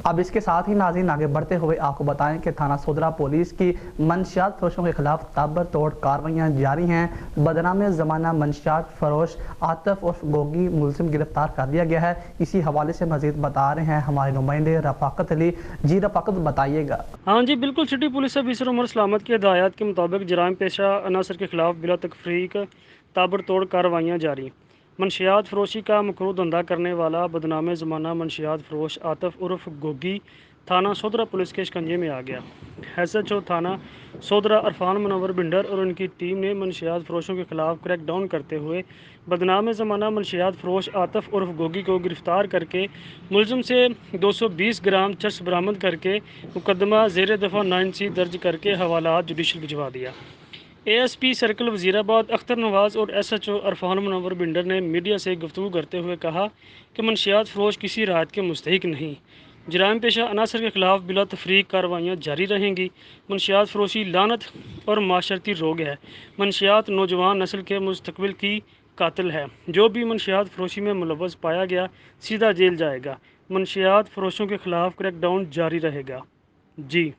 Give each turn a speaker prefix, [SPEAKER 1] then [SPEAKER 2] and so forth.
[SPEAKER 1] اب اس کے ساتھ ہی ناظرین آگے بڑھتے ہوئے آپ کو بتائیں کہ تھانہ سودرا پولیس کی منشیات فروشوں کے خلاف تابر توڑ کارروائیاں جاری ہیں۔ بدنام زمانہ منشیات فروش عاطف عرف گوگی ملزم گرفتار کر لیا گیا ہے۔ اسی حوالے سے مزید بتا رہے ہیں ہمارے نمائندے رفاقت علی۔ جی رفاقت بتائیے گا۔
[SPEAKER 2] ہاں جی بالکل، سٹی پولیس افیسر عمر سلامت کی ہدایات کے مطابق جرائم پیشہ عناصر کے خلاف بلا تفریق تابر توڑ کارروائیاں جاری۔ منشیات فروشی کا مکروہ دھندا کرنے والا بدنام زمانہ منشیات فروش عاطف عرف گوگی تھانہ سودرا پولیس کے شکنجے میں آ گیا۔ ایس ایچ او تھانہ سودرا عرفان منور بنڈر اور ان کی ٹیم نے منشیات فروشوں کے خلاف کریک ڈاؤن کرتے ہوئے بدنام زمانہ منشیات فروش عاطف عرف گوگی کو گرفتار کر کے ملزم سے 220 گرام چرس برآمد کر کے مقدمہ زیر دفعہ 9C درج کر کے حوالات جوڈیشل بھجوا دیا۔ اے ایس پی سرکل وزیر آباد اختر نواز اور ایس ایچ او عرفان منور بنڈر نے میڈیا سے گفتگو کرتے ہوئے کہا کہ منشیات فروش کسی رعایت کے مستحق نہیں۔ جرائم پیشہ عناصر کے خلاف بلا تفریق کارروائیاں جاری رہیں گی۔ منشیات فروشی لعنت اور معاشرتی روگ ہے۔ منشیات نوجوان نسل کے مستقبل کی قاتل ہے۔ جو بھی منشیات فروشی میں ملوث پایا گیا سیدھا جیل جائے گا۔ منشیات فروشوں کے خلاف کریک ڈاؤن جاری رہے گا۔ جی